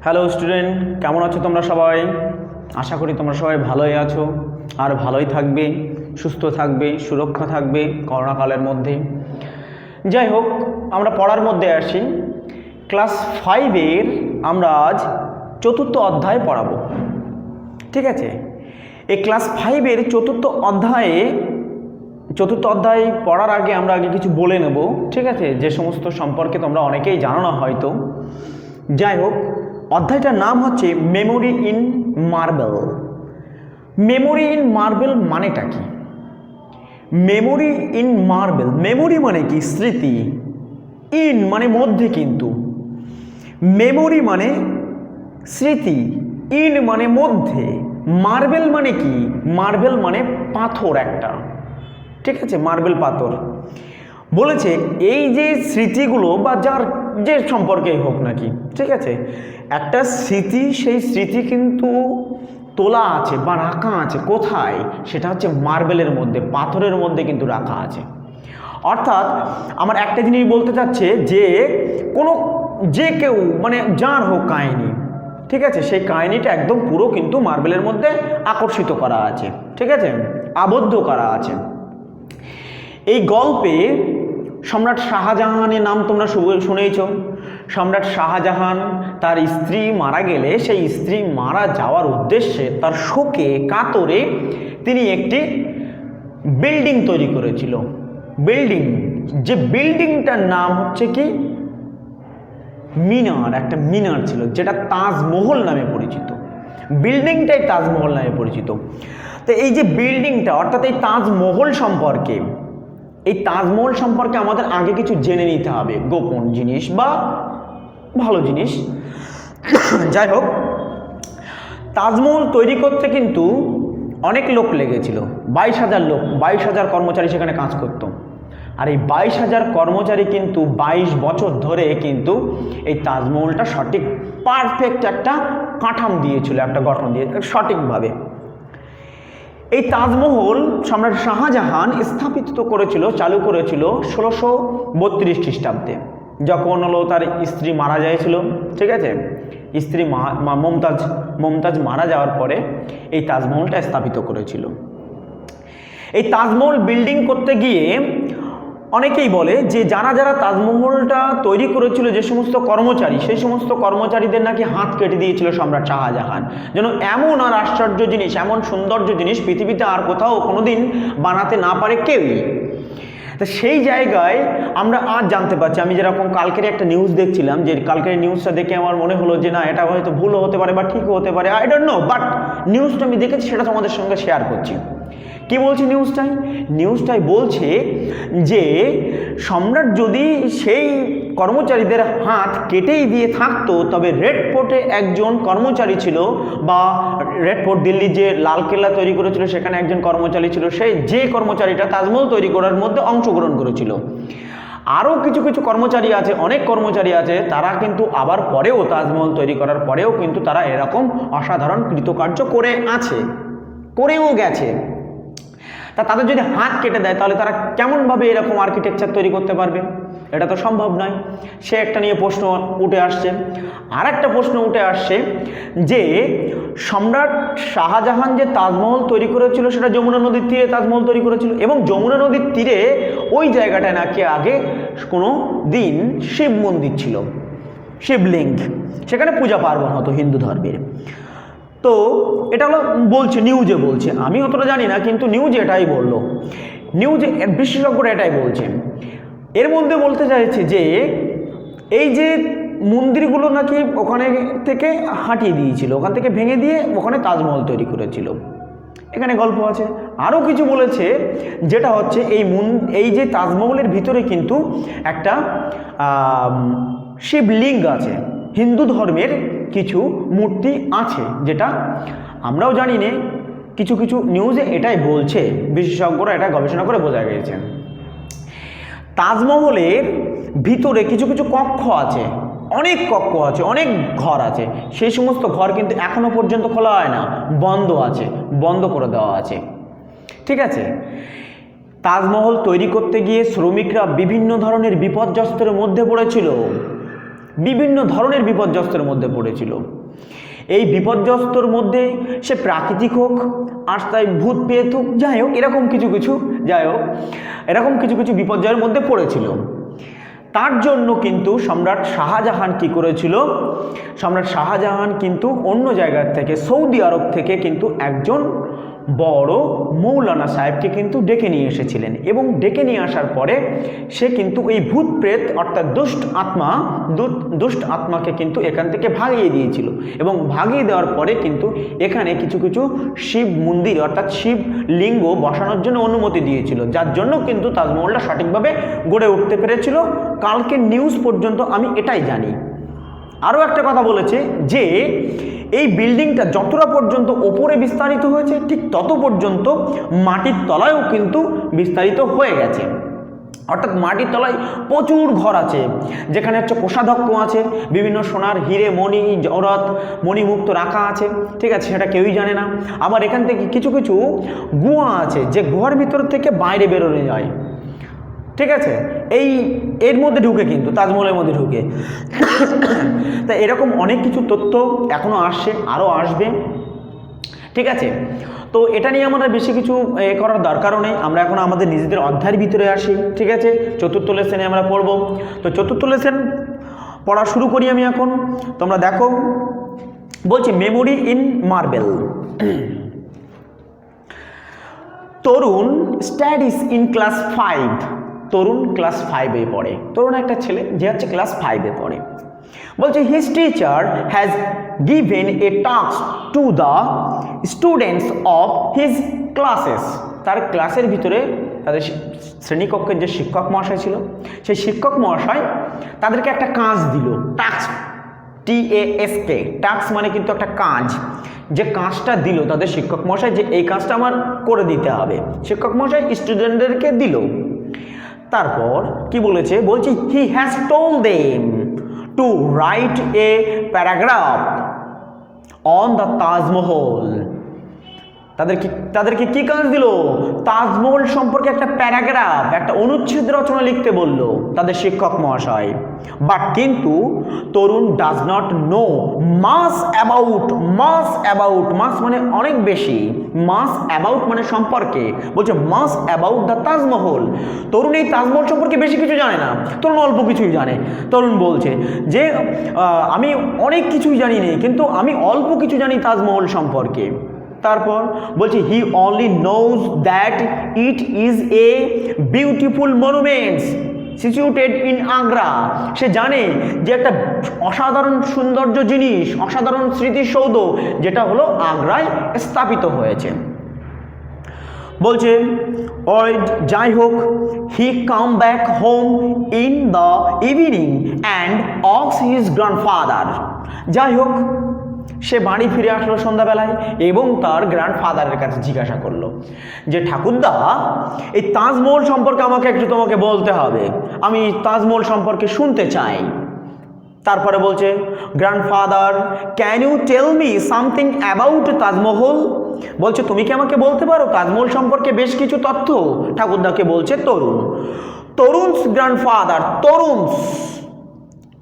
Hello student, কেমন আছো তোমরা সবাই? আশা করি তোমরা সবাই ভালোই আছো আর ভালোই থাকবে, সুস্থ থাকবে, সুরক্ষা থাকবে করোনাকালের মধ্যে। যাই হোক, আমরা পড়ার মধ্যে আসি। ক্লাস 5-এর আমরা আজ চতুর্থ অধ্যায় পড়াবো, ঠিক আছে? এই ক্লাস 5-এর চতুর্থ অধ্যায় পড়ার আগে আমরা কিছু বলে নেব, ঠিক আছে? যে সমস্ত সম্পর্কে তোমরা অনেকেই জানো না হয়তো। যাই হোক, অধ্যায়টার নাম হচ্ছে memory in marble. Memory in marble মানেটা কি? মেমোরি ইন মার্বেল, মেমোরি মানে কি? স্মৃতি। ইন মানে মধ্যে, কিন্তু মেমোরি মানে স্মৃতি, ইন মানে মধ্যে। মার্বেল মানে কি? মার্বেল মানে পাথর একটা, ঠিক আছে? মার্বেল পাথর। বলেছে এই যে স্মৃতিগুলো বা যার যে সম্পর্কেই হোক নাকি, ঠিক আছে, একটা স্মৃতি, সেই স্মৃতি কিন্তু তোলা আছে বা রাখা আছে কোথায়? সেটা হচ্ছে মার্বেলের মধ্যে, পাথরের মধ্যে কিন্তু রাখা আছে। অর্থাৎ আমার একটা জিনিস বলতে চাচ্ছে যে যে কেউ মানে যার হোক কাহিনী, ঠিক আছে, সেই কাহিনীটা একদম পুরো কিন্তু মার্বেলের মধ্যে আকর্ষিত করা আছে, ঠিক আছে, আবদ্ধ করা আছে। এই গল্পে সম্রাট শাহজাহানের নাম তোমরা শুনেইছ। সম্রাট শাহজাহান তার স্ত্রী মারা গেলে সেই স্ত্রী মারা যাওয়ার উদ্দেশ্যে তার শোকে কাতরে তিনি একটি বিল্ডিং তৈরি করেছিল। যে বিল্ডিংটার নাম হচ্ছে কি? মিনার। একটা মিনার ছিল যেটা তাজমহল নামে পরিচিত। বিল্ডিংটাই তাজমহল নামে পরিচিত। তো এই যে বিল্ডিংটা, অর্থাৎ এই তাজমহল সম্পর্কে আমাদের আগে কিছু জেনে নিতে হবে, গোপন জিনিস বা ভালো জিনিস। যাই হোক, তাজমহল তৈরি করতে কিন্তু অনেক লোক লেগেছিল। 22,000 লোক, 22,000 কর্মচারী সেখানে কাজ করত। আর এই 22,000 কর্মচারী কিন্তু 22 বছর ধরে কিন্তু এই তাজমহলটা সঠিক পারফেক্ট একটা কাঠামো দিয়েছিল, একটা গঠন দিয়ে সঠিকভাবে। এই তাজমহল সম্রাট শাহজাহান স্থাপিত করেছিল, চালু করেছিল 1632 খ্রিস্টাব্দে, যখন হলো তার স্ত্রী মারা যায়ছিল, ঠিক আছে? স্ত্রী মমতাজ মারা যাওয়ার পরে এই তাজমহলটা স্থাপিত করেছিল। এই তাজমহল বিল্ডিং করতে গিয়ে অনেকেই বলে যে যারা তাজমহলটা তৈরি করেছিল, যে সমস্ত কর্মচারী, সেই সমস্ত কর্মচারীদের নাকি হাত কেটে দিয়েছিল সম্রাট শাহজাহান, যেন এমন আর আশ্চর্য জিনিস, এমন সৌন্দর্য জিনিস পৃথিবীতে আর কোথাও কোনোদিন বানাতে না পারে কেউই। তা সেই জায়গায় আমরা আজ জানতে পারছি, আমি যেরকম কালকের একটা নিউজ দেখছিলাম, যে কালকের নিউজটা দেখে আমার মনে হলো যে না, এটা হয়তো ভুলও হতে পারে বা ঠিকও হতে পারে, আই ডোন্ট নো, বাট নিউজটা আমি দেখেছি, সেটা তোমাদের সঙ্গে শেয়ার করছি। কি বলছে নিউজটাই বলছে যে সম্রাট যদি সেই কর্মচারীদের হাত কেটেই দিয়ে থাকতো, তবে রেড ফোর্টে একজন কর্মচারী ছিল, বা রেড ফোর্ট দিল্লি যে লালকেল্লা তৈরি করেছিল সেখানে একজন কর্মচারী ছিল, যে কর্মচারীটা তাজমহল তৈরি করার মধ্যে অংশগ্রহণ করেছিল। আরও কিছু কর্মচারী আছে, অনেক কর্মচারী আছে, তারা কিন্তু আবার পরেও তাজমহল তৈরি করার পরেও কিন্তু তারা এরকম অসাধারণ কৃতকার্য করেও গেছে। তা তাদের যদি হাত কেটে দেয়, তাহলে তারা কেমনভাবে এরকম আর্কিটেকচার তৈরি করতে পারবে? এটা তো সম্ভব নয়। সে একটা নিয়ে প্রশ্ন উঠে আসছে। আর একটা প্রশ্ন উঠে আসছে যে সম্রাট শাহজাহান যে তাজমহল তৈরি করেছিল, সেটা যমুনা নদীর তীরে তাজমহল তৈরি করেছিল, এবং যমুনা নদীর তীরে ওই জায়গাটায় নাকি আগে কোনো দিন শিব মন্দির ছিল, শিবলিঙ্গ, সেখানে পূজা পার্বণ হতো হিন্দু ধর্মের। তো এটা হলো নিউজে বলছে, আমি অতটা জানি না, কিন্তু নিউজে এটাই বললো, নিউজে বিশেষজ্ঞরা এটাই বলছেন। এর মধ্যে বলতে চাইছে যে এই যে মন্দিরগুলো নাকি ওখানে থেকে হাঁটিয়ে দিয়েছিল, ওখান থেকে ভেঙে দিয়ে ওখানে তাজমহল তৈরি করেছিল, এখানে গল্প আছে। আরও কিছু বলেছে, যেটা হচ্ছে এই যে তাজমহলের ভিতরে কিন্তু একটা শিবলিঙ্গ আছে, হিন্দু ধর্মের কিছু মূর্তি আছে, যেটা আমরাও জানি না, কিছু নিউজে এটাই বলছে, বিশেষজ্ঞরা এটা গবেষণা করে বোঝা গিয়েছে। তাজমহলের ভিতরে কিছু কক্ষ আছে, অনেক কক্ষ আছে, অনেক ঘর আছে, সেই সমস্ত ঘর কিন্তু এখনো পর্যন্ত খোলা হয় না, বন্ধ করে দেওয়া আছে, ঠিক আছে? তাজমহল তৈরি করতে গিয়ে শ্রমিকরা বিভিন্ন ধরনের বিপর্যস্তের মধ্যে পড়েছিল, বিভিন্ন ধরনের বিপর্যস্তের মধ্যে পড়েছিল। এই বিপর্যস্তর মধ্যে সে প্রাকৃতিক হোক আর তাই ভূত পেত হোক, যাই হোক এরকম কিছু কিছু বিপর্যয়ের মধ্যে পড়েছিল। তার জন্য কিন্তু সম্রাট শাহজাহান কি করেছিল, সম্রাট শাহজাহান কিন্তু অন্য জায়গার থেকে সৌদি আরব থেকে কিন্তু একজন বড় মৌলানা সাহেবকে কিন্তু ডেকে নিয়ে এসেছিলেন, এবং ডেকে নিয়ে আসার পরে সে কিন্তু এই ভূত প্রেত অর্থাৎ দুষ্ট আত্মাকে কিন্তু এখান থেকে ভাগিয়ে দিয়েছিল, এবং ভাগিয়ে দেওয়ার পরে কিন্তু এখানে কিছু কিছু শিব মন্দির অর্থাৎ শিব লিঙ্গ বসানোর জন্য অনুমতি দিয়েছিল, যার জন্য কিন্তু তাজমহলটা সঠিকভাবে গড়ে উঠতে পেরেছিল। কালকে নিউজ পর্যন্ত আমি এটাই জানি। আরও একটা কথা বলেছে যে এই বিল্ডিংটা যতটা পর্যন্ত ওপরে বিস্তারিত হয়েছে ঠিক তত পর্যন্ত মাটির তলায়ও কিন্তু বিস্তারিত হয়ে গেছে, অর্থাৎ মাটির তলায় প্রচুর ঘর আছে, যেখানে হচ্ছে কোষাধ্যক্ষ আছে, বিভিন্ন সোনার হিরে মণি জহরত মণিমুক্ত রাখা আছে, ঠিক আছে, সেটা কেউই জানে না। আবার এখান থেকে কিছু কিছু গুহা আছে, যে গুহার ভিতর থেকে বাইরে বেরোনো যায়, ঠিক আছে, এর মধ্যে ঢুকে কিন্তু তাজমহলের মধ্যে ঢুকে। তা এরকম অনেক কিছু তথ্য এখনও আসছে, আরও আসবে, ঠিক আছে। তো এটা নিয়ে আমাদের বেশি কিছু করার দরকারও নেই, আমরা এখন আমাদের নিজেদের অধ্যায়ের ভিতরে আসি, ঠিক আছে। চতুর্থ লেসনে আমরা পড়ব। তো চতুর্থ লেসন পড়া শুরু করি আমি এখন। তোমরা দেখো, বলছি memory in marble. Tarun studies in class 5। Tarun class 5-এ পড়ে। তরুণ একটা ছেলে যে হচ্ছে ক্লাস 5-এ পড়ে। বলছে his teacher has given a task to the students of his classes. তার ক্লাসের ভিতরে তাদের শ্রেণীকক্ষের যে শিক্ষক মহাশয় ছিল, সেই শিক্ষক মহাশয় তাদেরকে একটা কাজ দিল, টাস্ক, TASK, টাস্ক মানে কিন্তু একটা কাজ। যে কাজটা দিল তাদের শিক্ষক মহাশয়, যে এই কাজটা আমার করে দিতে হবে, শিক্ষক মহাশয় স্টুডেন্টদেরকে দিল। তারপর কি বলেছে, বলছি he has told them to write a paragraph on the Taj Mahal. তাদেরকে কি কাজ দিল, তাজমহল সম্পর্কে একটা প্যারাগ্রাফ, একটা অনুচ্ছেদ রচনা লিখতে বলল তাদের শিক্ষক মহাশয়। বাট কিন্তু Tarun does not know much about, much মানে অনেক বেশি, মাস অ্যাবাউট মানে সম্পর্কে, বলছে much about the Taj Mahal. Tarun এই তাজমহল সম্পর্কে বেশি কিছু জানে না, তরুণ অল্প কিছুই জানে। তরুণ বলছে যে আমি অনেক কিছুই জানি না, কিন্তু আমি অল্প কিছু জানি তাজমহল সম্পর্কে। তারপর বলছি he only knows that it is a beautiful monuments situated in Agra. সে জানে যে একটা অসাধারণ সৌন্দর্য জিনিস, অসাধারণ স্মৃতিসৌধ, যেটা হলো আগ্রায় স্থাপিত হয়েছে। বলছে যাই হোক, he came back home in the evening and asks his grandfather. যাই হোক, সে বাড়ি ফিরে আসলো সন্ধ্যাবেলায় এবং তার গ্র্যান্ডফাদারের কাছে জিজ্ঞাসা করলো যে ঠাকুরদা, এই তাজমহল সম্পর্কে আমাকে একটু তোমাকে বলতে হবে, আমি তাজমহল সম্পর্কে শুনতে চাই। তারপরে বলছে grandfather can you tell me something about Taj Mahal. বলছে তুমি কি আমাকে বলতে পারো তাজমহল সম্পর্কে বেশ কিছু তথ্য। ঠাকুরদাকে বলছে তরুণস গ্র্যান্ডফাদার, তরুণস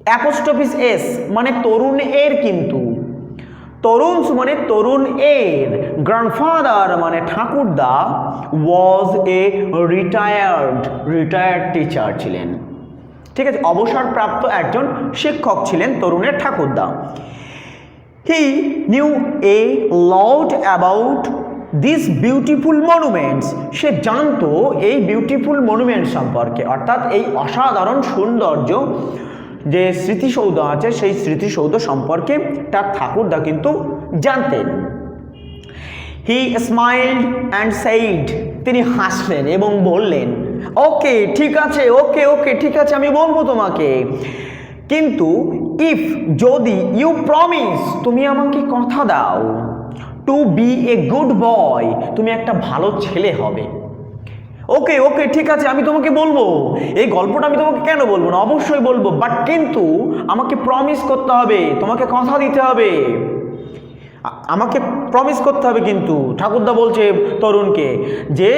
অ্যাপোস্ট্রফিস এস মানে তরুণ এর, কিন্তু তরুণস মানে তরুণ এর, গ্র্যান্ডফাদার মানে ঠাকুরদা ওয়াজ এ রিটায়ার্ড টিচার ছিলেন, ঠিক আছে, অবসরপ্রাপ্ত একজন শিক্ষক ছিলেন তরুণের ঠাকুরদা। He knew a lot about this beautiful monuments. সে জানতো এই বিউটিফুল মনুমেন্ট সম্পর্কে, অর্থাৎ এই অসাধারণ সৌন্দর্য যে স্মৃতিসৌধ আছে সেই স্মৃতিসৌধ সম্পর্কে তার ঠাকুরদা কিন্তু জানতেন। হি স্মাইল্ড অ্যান্ড সেইড, তিনি হাসলেন এবং বললেন ওকে ঠিক আছে, ওকে ঠিক আছে, আমি বলবো তোমাকে, কিন্তু ইফ যদি ইউ প্রমিস, তুমি আমাকে কথা দাও, to be a good boy, তুমি একটা ভালো ছেলে হবে। ওকে ঠিক আছে, আমি তোমাকে বলবো, এই গল্পটা আমি তোমাকে কেন বলবো না, অবশ্যই বলবো, বাট কিন্তু আমাকে প্রমিস করতে হবে, তোমাকে কথা দিতে হবে, আমাকে প্রমিস করতে হবে। কিন্তু ঠাকুরদা বলছে তরুণকে যে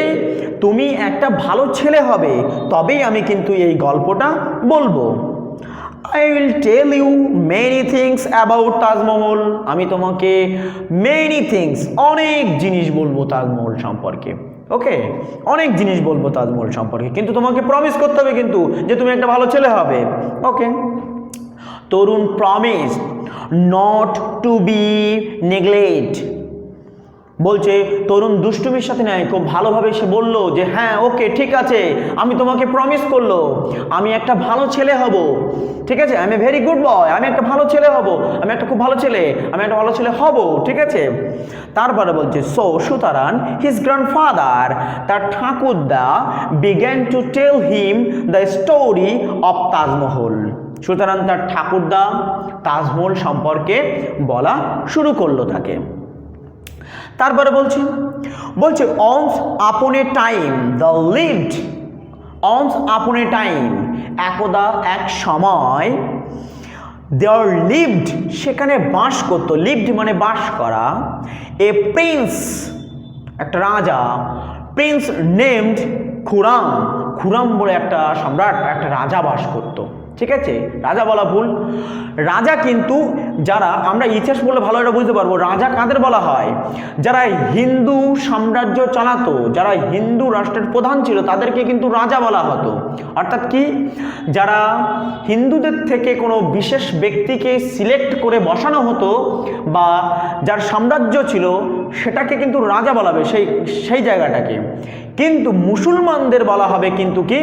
তুমি একটা ভালো ছেলে হবে, তবেই আমি কিন্তু এই গল্পটা বলবো। I will tell you many things about Taj Mahal. আমি তোমাকে many things, অনেক জিনিস বলবো তাজমহল সম্পর্কে। ওকে, অনেক জিনিস বলবো তাজমহল সম্পর্কে, কিন্তু তোমাকে প্রমিস করতে হবে কিন্তু যে তুমি একটা ভালো ছেলে হবে। Okay, Tarun promise not to be neglect. বলছে তরুণ দুষ্টুমির সাথে নেয়, খুব ভালোভাবে সে বলল যে হ্যাঁ ওকে ঠিক আছে, আমি তোমাকে প্রমিস করলো আমি একটা ভালো ছেলে হব, ঠিক আছে, I M a very good boy, আমি একটা ভালো ছেলে হব, আমি একটা খুব ভালো ছেলে, আমি একটা ভালো ছেলে হব, ঠিক আছে। তারপরে বলছে সুতরাং হিজ গ্র্যান্ডফাদার, তার ঠাকুরদা began to tell him the story of Taj Mahal. সুতরাং তার ঠাকুরদা তাজমহল সম্পর্কে বলা শুরু করলো তাকে। তারপরে বলছে once upon a time the lived, once upon a time, একদা এক সময়, দেয়ার লিভড, সেখানে বাস করত, লিভড মানে বাস করা, এ প্রিন্স, একটা রাজা, প্রিন্স নেমড খুরাম, খুরাম বলে একটা সম্রাট, একটা রাজা বাস করত, ঠিক আছে, রাজা বলা ভুল, রাজা কিন্তু যারা আমরা ইতিহাস বলে ভালো এটা বুঝতে পারবো রাজা কাদের বলা হয়, যারা হিন্দু সাম্রাজ্য চালাতো, যারা হিন্দু রাষ্ট্রের প্রধান ছিল তাদেরকে কিন্তু রাজা বলা হতো। অর্থাৎ কি, যারা হিন্দুদের থেকে কোনো বিশেষ ব্যক্তিকে সিলেক্ট করে বসানো হতো বা যার সাম্রাজ্য ছিল সেটাকে কিন্তু রাজা বলা হবে, সেই জায়গাটাকে। কিন্তু মুসলমানদের বলা হবে কিন্তু কি,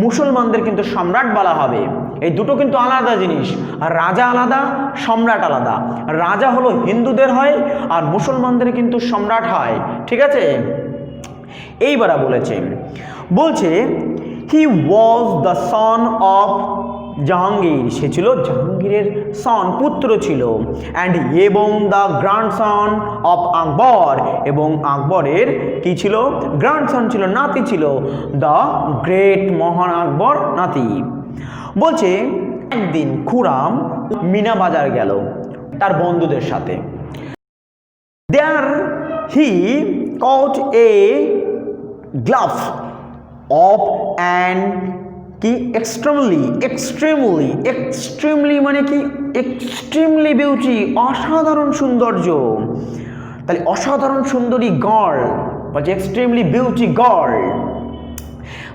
মুসলমানদের কিন্তু সম্রাট বলা হবে। এই দুটো কিন্তু আলাদা জিনিস, আর রাজা আলাদা, সম্রাট আলাদা। রাজা হলো হিন্দুদের হয় আর মুসলমানদের কিন্তু সম্রাট হয়, ঠিক আছে। এইবার বলছে he was the son of Jahangir, সে ছিল জাহাঙ্গীরের সন, পুত্র ছিল, অ্যান্ড এবং দ্য গ্র্যান্ডসন অফ আকবর, এবং আকবরের কি ছিল, গ্র্যান্ডসন ছিল, নাতি ছিল, দ্য গ্রেট মহান আকবর নাতি। বলছে একদিন খুরাম মিনা বাজার গেল তার বন্ধুদের সাথে। দেয়ার হি কট এ গ্লাভ অফ অ্যান্ড কি এক্সট্রিমলি, এক্সট্রিমলি, এক্সট্রিমলি মানে কি, এক্সট্রিমলি বিউটি, অসাধারণ সৌন্দর্য, তাহলে অসাধারণ সুন্দরী গার্ল, বলছে এক্সট্রিমলি বিউটি গার্ল,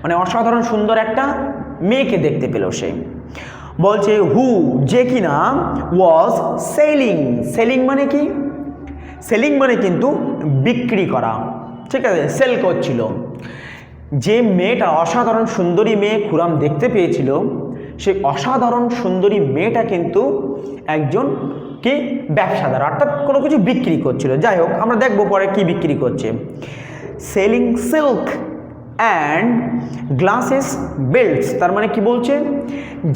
মানে অসাধারণ সুন্দর একটা মেয়েকে দেখতে পেল সে। বলছে হু, যে কিনা ওয়াজ সেলিং, সেলিং মানে কি, সেলিং মানে কিন্তু বিক্রি করা, ঠিক আছে, সেল করছিল। যে মেয়েটা অসাধারণ সুন্দরী মেয়ে খুরাম দেখতে পেয়েছিল, সেই অসাধারণ সুন্দরী মেয়েটা কিন্তু একজন কি ব্যবসাদার, অর্থাৎ কোনো কিছু বিক্রি করছিল। যাই হোক, আমরা দেখবো পরে কি বিক্রি করছে। Selling silk and glasses belts, তার মানে কি বলছে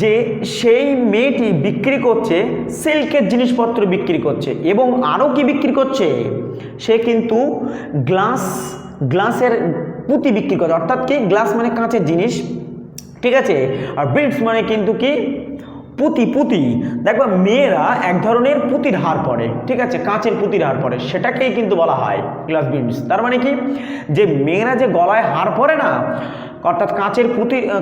যে সেই মেয়েটি বিক্রি করছে সিল্কের জিনিসপত্র বিক্রি করছে, এবং আরও কি বিক্রি করছে, সে কিন্তু গ্লাসের পুঁতি বিক্রি করে, অর্থাৎ কি গ্লাস মানে কাঁচের জিনিস, ঠিক আছে, আর বিডস মানে কিন্তু কি পুঁতি। দেখবা মেয়েরা এক ধরনের পুঁতির হার পরে, ঠিক আছে, কাঁচের পুঁতির হার পরে, সেটাকেই কিন্তু বলা হয় গ্লাস বিডস। তার মানে কি, যে মেয়েরা যে গলায় হার পরে না, অর্থাৎ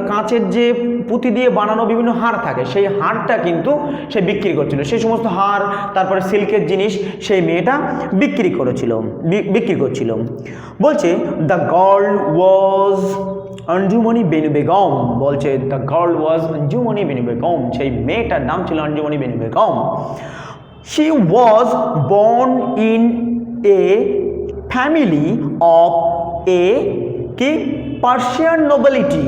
কাঁচের যে পুঁতি দিয়ে বানানো বিভিন্ন হার থাকে, সেই হারটা কিন্তু সে বিক্রি করছিল, সেই সমস্ত হার, তারপরে সিল্কের জিনিস সেই মেয়েটা বিক্রি করছিল। বলছে the girl was Anjumoni Benu Begum, বলছে the girl was Anjumoni Benu Begum, সেই মেয়েটার নাম ছিল Anjumoni Benu Begum. She was born in a family of a কি পার্সিয়ান নোবেলিটি,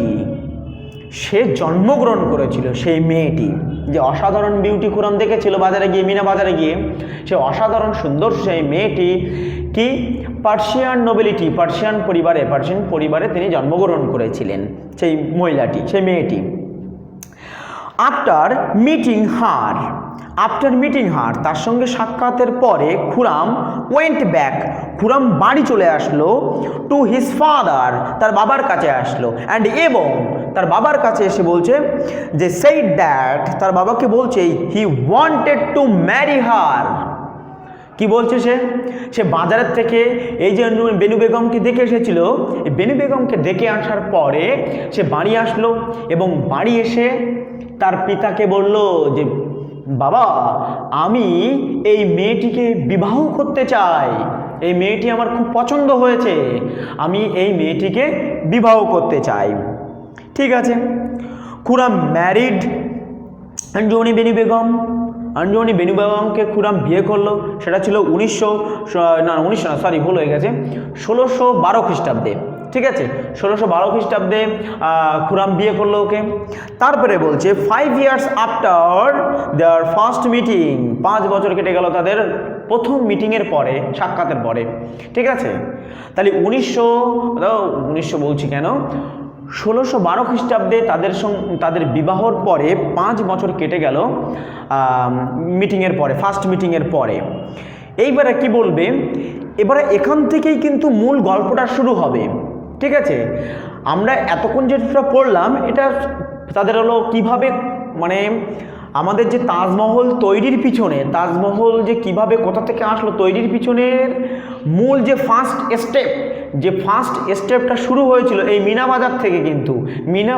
সে জন্মগ্রহণ করেছিল সেই মেয়েটি, যে অসাধারণ বিউটি খুরাম দেখেছিল বাজারে গিয়ে, মিনা বাজারে গিয়ে, সে অসাধারণ সুন্দর সেই মেয়েটি কি পার্সিয়ান নোবেলিটি, পার্সিয়ান পরিবারে তিনি জন্মগ্রহণ করেছিলেন, সেই মহিলাটি, সেই মেয়েটি। আফটার মিটিং হার, তার সঙ্গে সাক্ষাতের পরে খুরাম ওয়েন্ট ব্যাক, খুরাম বাড়ি চলে আসলো, টু হিজ ফাদার, তার বাবার কাছে আসলো, অ্যান্ড এবং তার বাবার কাছে এসে বলছে যে সেইড দ্যাট, তার বাবাকে বলছে he wanted to marry her, কি বলছে সে বাজারের থেকে এই যে বেনু বেগমকে দেখে এসেছিল, এই বেনু বেগমকে দেখে আসার পরে সে বাড়ি আসলো এবং বাড়ি এসে তার পিতাকে বলল যে বাবা, আমি এই মেয়েটিকে বিবাহ করতে চাই, এই মেয়েটি আমার খুব পছন্দ হয়েছে, আমি এই মেয়েটিকে বিবাহ করতে চাই। ঠিক আছে, খুরম ম্যারিড আঞ্জুমানি বেনু বেগম। আঞ্জুমানি বেনু বেগমকে খুরম বিয়ে করলো। সেটা ছিল 1612 খ্রিস্টাব্দে। ঠিক আছে, 1612 খ্রিস্টাব্দে খুরম বিয়ে করলো ওকে। তারপরে বলছে 5 years after their first meeting, 5 বছর কেটে গেল তাদের প্রথম মিটিংয়ের পরে, সাক্ষাতের পরে। ঠিক আছে, তাহলে 1900 বলছি কেন, 1612 খ্রিস্টাব্দে তাদের বিবাহর পরে 5 বছর কেটে গেল মিটিংয়ের পরে, ফার্স্ট মিটিংয়ের পরে। এইবারে কি বলবে, এবারে এখান থেকেই কিন্তু মূল গল্পটা শুরু হবে। ঠিক আছে, আমরা এতক্ষণ যেটা পড়লাম এটা তাদের হলো কিভাবে, মানে আমাদের যে তাজমহল তৈরির পিছনে, তাজমহল যে কিভাবে কোথা থেকে আসলো তৈরির পিছনের মূল যে ফার্স্ট স্টেপটা শুরু হয়েছিল এই মিনা বাজার থেকে। কিন্তু মিনা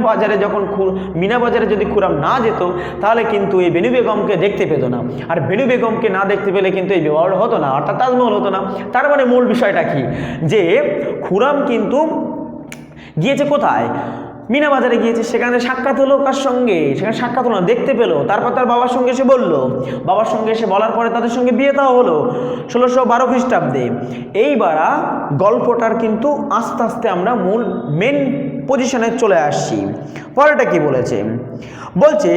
বাজারে যদি খুরম না যেত তাহলে কিন্তু এই বেনু বেগমকে দেখতে পেত না, আর বেনু বেগমকে না দেখতে পেলে কিন্তু এই বিবাহ হতো না, অর্থাৎ তাজমহল হতো না। তার মানে মূল বিষয়টা কি, যে খুরম কিন্তু গিয়েছে কোথায়, মিনা বাজারে গিয়েছে, সেখানে সাক্ষাৎ হলো কার সঙ্গে, সেখানে সাক্ষাৎ হলো না, দেখতে পেলো। তারপর তার বাবার সঙ্গে এসে বললো, বাবার সঙ্গে এসে বলার পরে তাদের সঙ্গে বিয়ে দেওয়া হলো 1612 খ্রিস্টাব্দে। এইবার গল্পটার কিন্তু আস্তে আস্তে আমরা মূল মেন পজিশনে চলে আসছি। পরেটা কি বলেছে, বলছে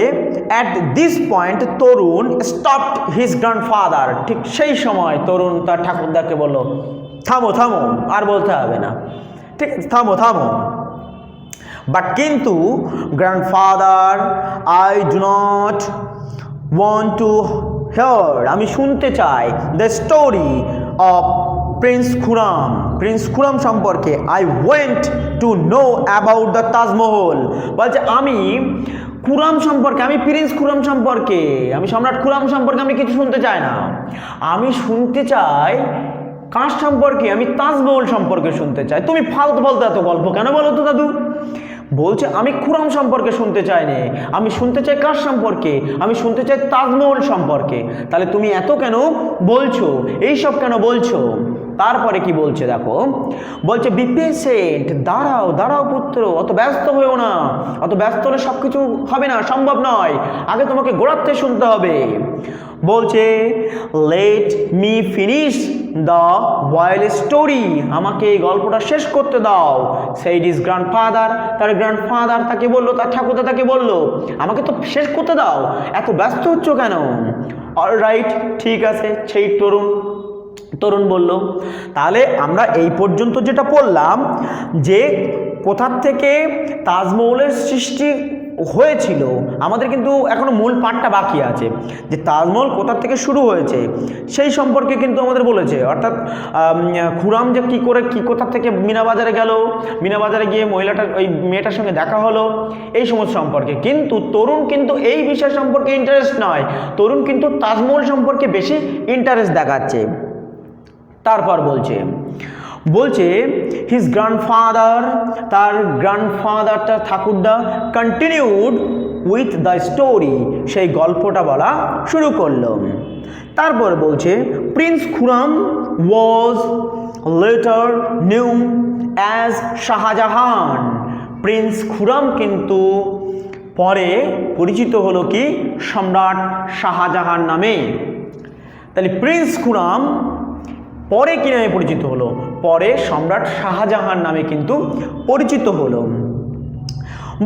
at this point Tarun stopped his grandfather. ঠিক সেই সময় তরুণ তার ঠাকুরদাকে বলল, থামো আর বলতে হবে না, ঠিক আছে, থামো। বাট কিন্তু grandfather, I do not want to hear, আমি শুনতে চাই the story of prince Khurram সম্পর্কে। I went to know about the Taj Mahal. বলছে আমি খুরম সম্পর্কে, আমি প্রিন্স খুরম সম্পর্কে, আমি সম্রাট খুরম সম্পর্কে আমি কিছু শুনতে চাই না, আমি শুনতে চাই কার সম্পর্কে, আমি তাজমহল সম্পর্কে শুনতে চাই। তুমি ফালতু এত গল্প কেন বলো তো দাদু? বলছে আমি খুরম সম্পর্কে শুনতে চাই না, আমি শুনতে চাই কার সম্পর্কে, আমি শুনতে চাই তাজমহল সম্পর্কে। তাহলে তুমি এত কেন বলছো, এইসব কেন বলছো? তারপরে কি বলছে দেখো, বলছে বি পেশেন্ট, দাঁড়াও পুত্র, অত ব্যস্ত হয়েও না, অত ব্যস্ত হলে সব কিছু হবে না, সম্ভব নয়, আগে তোমাকে গোড়াতে শুনতে হবে। বলছে let me finish the wild story, আমাকে এই গল্পটা শেষ করতে দাও। সেইড ইজ গ্র্যান্ডফাদার, তার গ্র্যান্ডফাদার তাকে বললো, তার ঠাকুরদা তাকে বললো, আমাকে তো শেষ করতে দাও, এত ব্যস্ত হচ্ছ কেন? অলরাইট, ঠিক আছে, সেই তরুণ বলল। তাহলে আমরা এই পর্যন্ত যেটা পড়লাম, যে কোথার থেকে তাজমহলের সৃষ্টি হয়েছিল, আমাদের কিন্তু এখনো মূল পাঠটা বাকি আছে, যে তাজমহল কোথার থেকে শুরু হয়েছে সেই সম্পর্কে কিন্তু আমাদের বলেছে। অর্থাৎ খুরম যে কোথা থেকে মিনা বাজারে গেল, মিনা বাজারে গিয়ে ওই মেয়েটার সঙ্গে দেখা হলো, এই সমস্ত সম্পর্কে। কিন্তু তরুণ কিন্তু এই বিষয় সম্পর্কে ইন্টারেস্ট নয়, তরুণ কিন্তু তাজমহল সম্পর্কে বেশি ইন্টারেস্ট দেখাচ্ছে। তারপর বলছে হিজ গ্র্যান্ডফাদার, তার ঠাকুরদা কন্টিনিউড উইথ দ্য স্টোরি, সেই গল্পটা বলা শুরু করল। তারপর বলছে প্রিন্স খুরম ওয়াজ letter new as Shahjahan. Prince Khurram কিন্তু পরে পরিচিত হলো কি সম্রাট শাহজাহান নামে। তাহলে প্রিন্স খুরম পরে কি নামে পরিচিত হলো? পরে সম্রাট শাহজাহান নামে কিন্তু পরিচিত হলো।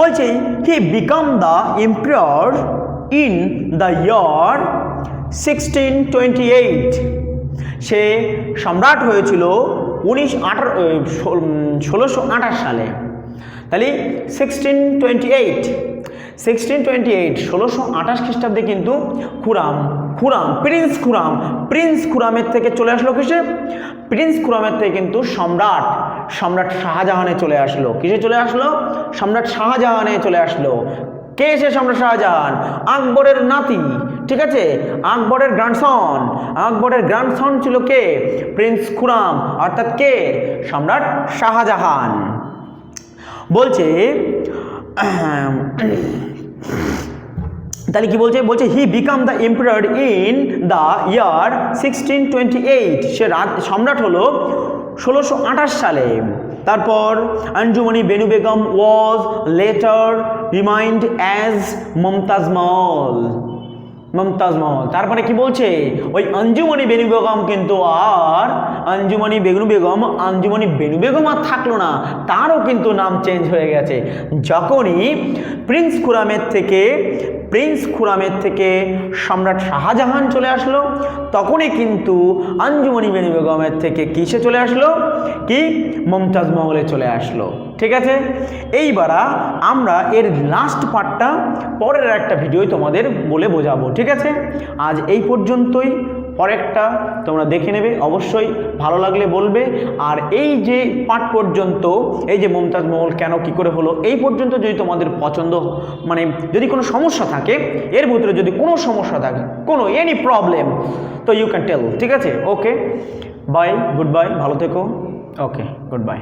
বলছে he became the empire in the year 1628, সে সম্রাট হয়েছিল 1628 সালে। তাহলে 1628 খ্রিস্টাব্দে কিন্তু প্রিন্স খুরমের থেকে চলে আসলো কিসে? প্রিন্স খুরমের থেকে কিন্তু সম্রাট শাহজাহানে চলে আসলো। কিসে চলে আসলো? সম্রাট শাহজাহানে চলে আসলো। কে সে সম্রাট শাহজাহান? আকবরের নাতি, ঠিক আছে, আকবরের গ্র্যান্ডসন ছিল কে? প্রিন্স খুরম, অর্থাৎ কে? সম্রাট শাহজাহান। বলছে তাহলে কি বলছে? বলছে he became the emperor in the year 1628, সে সম্রাট হলো 1628 সালে। তারপর Anjumoni Benu Begum was later remind as Mumtaz Mahal. তারপরে কি বলছে? ওই আঞ্জুমনি বেনু বেগম কিন্তু আর আঞ্জুমনি বেনু বেগম আর থাকলো না, তারও কিন্তু নাম চেঞ্জ হয়ে গেছে। যখনই প্রিন্স খুরামের থেকে সম্রাট শাহজাহান চলে আসলো, তখনই কিন্তু আঞ্জুমনি বেনু বেগমের থেকে কিসে চলে আসলো? কি? মমতাজ মহলে চলে আসলো। ঠিক আছে, এইবার আমরা এর লাস্ট পার্টটা পরের একটা ভিডিও তোমাদের বলে বোঝাবো। ঠিক আছে, আজ এই পর্যন্তই, পরেরটা তোমরা দেখে নেবে, অবশ্যই ভালো লাগলে বলবে। আর এই যে পার্ট পর্যন্ত, এই যে মুমতাজ মহল কেন কি করে হলো, এই পর্যন্ত যদি তোমাদের পছন্দ, মানে যদি কোনো সমস্যা থাকে, এর ভিতরে যদি কোনো সমস্যা থাকে, কোনো এনি প্রবলেম, তো ইউ ক্যান টেল। ঠিক আছে, ওকে, বাই, গুড বাই, ভালো থেকো, ওকে, গুড বাই।